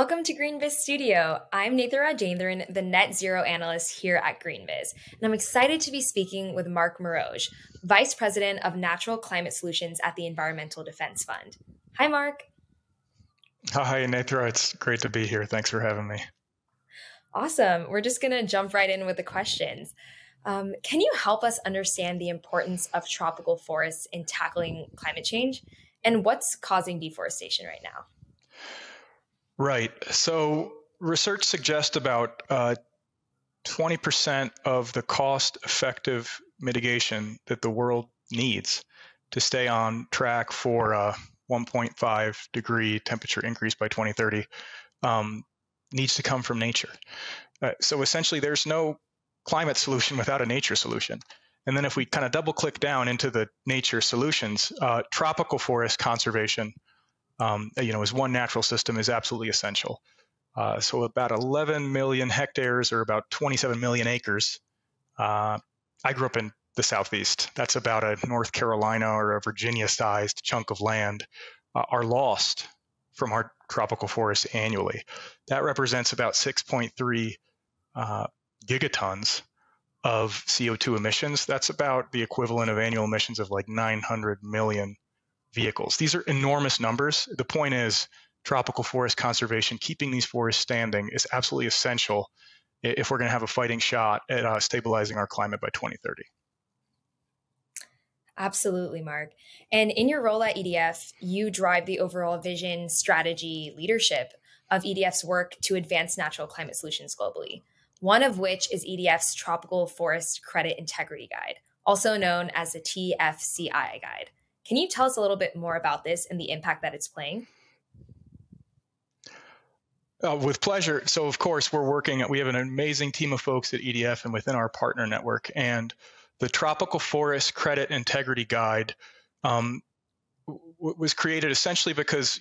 Welcome to GreenViz Studio. I'm Nathan Rajendran, the Net Zero Analyst here at GreenViz, and I'm excited to be speaking with Mark Moroge, Vice President of Natural Climate Solutions at the Environmental Defense Fund. Hi, Mark. Hi, Nathan. It's great to be here. Thanks for having me. Awesome. We're just going to jump right in with the questions. Can you help us understand the importance of tropical forests in tackling climate change and what's causing deforestation right now? Right. So research suggests about 20% of the cost-effective mitigation that the world needs to stay on track for a 1.5 degree temperature increase by 2030 needs to come from nature. So essentially, there's no climate solution without a nature solution. And then if we kind of double click down into the nature solutions, tropical forest conservation as one natural system is absolutely essential. So about 11 million hectares or about 27 million acres. I grew up in the Southeast. That's about a North Carolina or a Virginia-sized chunk of land are lost from our tropical forests annually. That represents about 6.3 gigatons of CO2 emissions. That's about the equivalent of annual emissions of like 900 million vehicles. These are enormous numbers. The point is, tropical forest conservation, keeping these forests standing, is absolutely essential if we're going to have a fighting shot at stabilizing our climate by 2030. Absolutely, Mark. And in your role at EDF, you drive the overall vision, strategy, leadership of EDF's work to advance natural climate solutions globally, one of which is EDF's Tropical Forest Credit Integrity Guide, also known as the TCFI Guide. Can you tell us a little bit more about this and the impact that it's playing? With pleasure. So, of course, we have an amazing team of folks at EDF and within our partner network. And the Tropical Forest Credit Integrity Guide was created essentially because,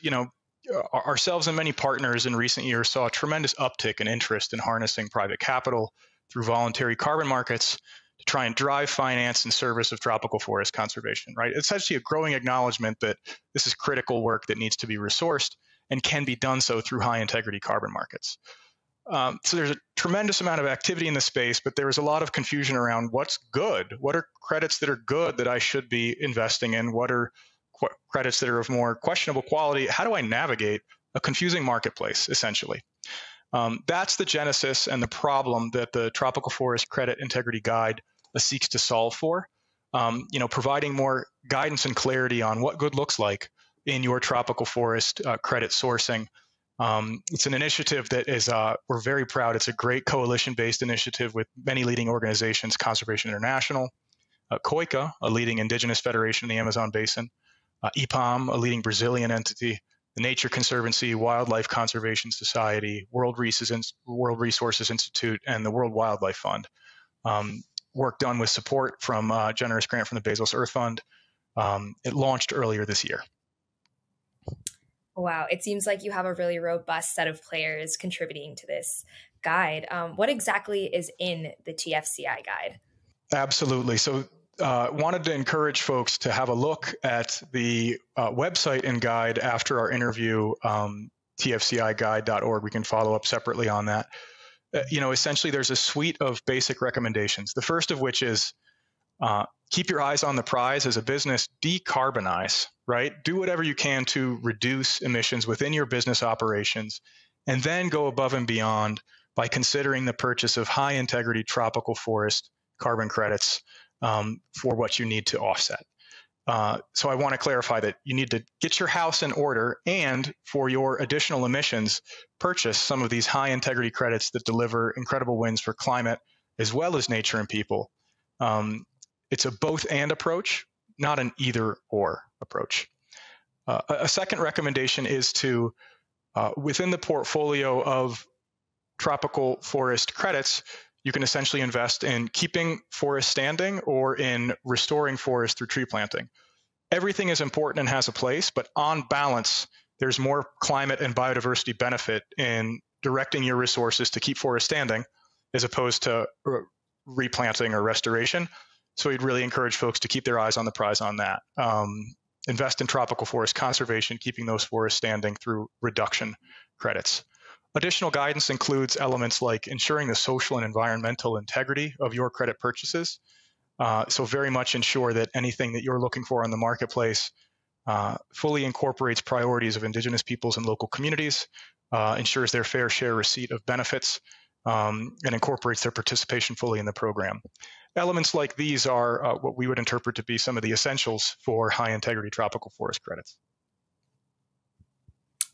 ourselves and many partners in recent years saw a tremendous uptick in interest in harnessing private capital through voluntary carbon markets to try and drive finance in service of tropical forest conservation, right? It's actually a growing acknowledgement that this is critical work that needs to be resourced and can be done so through high integrity carbon markets. So there's a tremendous amount of activity in the space, but there is a lot of confusion around what's good. What are credits that are good that I should be investing in? What are credits that are of more questionable quality? How do I navigate a confusing marketplace, essentially? That's the genesis and the problem that the Tropical Forest Credit Integrity Guide seeks to solve for. Providing more guidance and clarity on what good looks like in your tropical forest credit sourcing. It's an initiative that is, we're very proud. It's a great coalition-based initiative with many leading organizations, Conservation International, COICA, a leading indigenous federation in the Amazon Basin, EPAM, a leading Brazilian entity, the Nature Conservancy, Wildlife Conservation Society, World Resources Institute, and the World Wildlife Fund. Work done with support from a generous grant from the Bezos Earth Fund. It launched earlier this year. Wow, it seems like you have a really robust set of players contributing to this guide. What exactly is in the TFCI guide? Absolutely. So wanted to encourage folks to have a look at the website and guide after our interview, tfciguide.org. We can follow up separately on that. Essentially, there's a suite of basic recommendations. The first of which is keep your eyes on the prize as a business, decarbonize, right? Do whatever you can to reduce emissions within your business operations, and then go above and beyond by considering the purchase of high integrity tropical forest carbon credits for what you need to offset. So I want to clarify that you need to get your house in order, and for your additional emissions, purchase some of these high integrity credits that deliver incredible wins for climate as well as nature and people. It's a both and approach, not an either or approach. A second recommendation is to, within the portfolio of tropical forest credits, you can essentially invest in keeping forests standing or in restoring forests through tree planting. Everything is important and has a place, but on balance, there's more climate and biodiversity benefit in directing your resources to keep forests standing as opposed to replanting or restoration. So we'd really encourage folks to keep their eyes on the prize on that. Invest in tropical forest conservation, keeping those forests standing through reduction credits. Additional guidance includes elements like ensuring the social and environmental integrity of your credit purchases. So very much ensure that anything that you're looking for on the marketplace fully incorporates priorities of Indigenous peoples and local communities, ensures their fair share receipt of benefits, and incorporates their participation fully in the program. Elements like these are what we would interpret to be some of the essentials for high integrity tropical forest credits.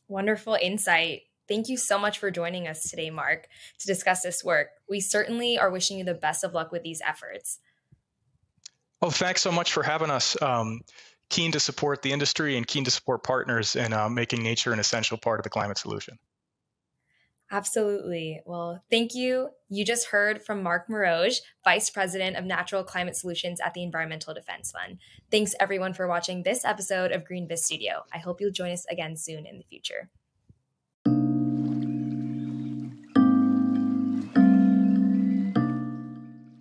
Wonderful insight. Thank you so much for joining us today, Mark, to discuss this work. We certainly are wishing you the best of luck with these efforts. Oh, thanks so much for having us. Keen to support the industry and keen to support partners in making nature an essential part of the climate solution. Absolutely. Well, thank you. You just heard from Mark Moroge, Vice President of Natural Climate Solutions at the Environmental Defense Fund. Thanks everyone for watching this episode of GreenBiz Studio. I hope you'll join us again soon in the future.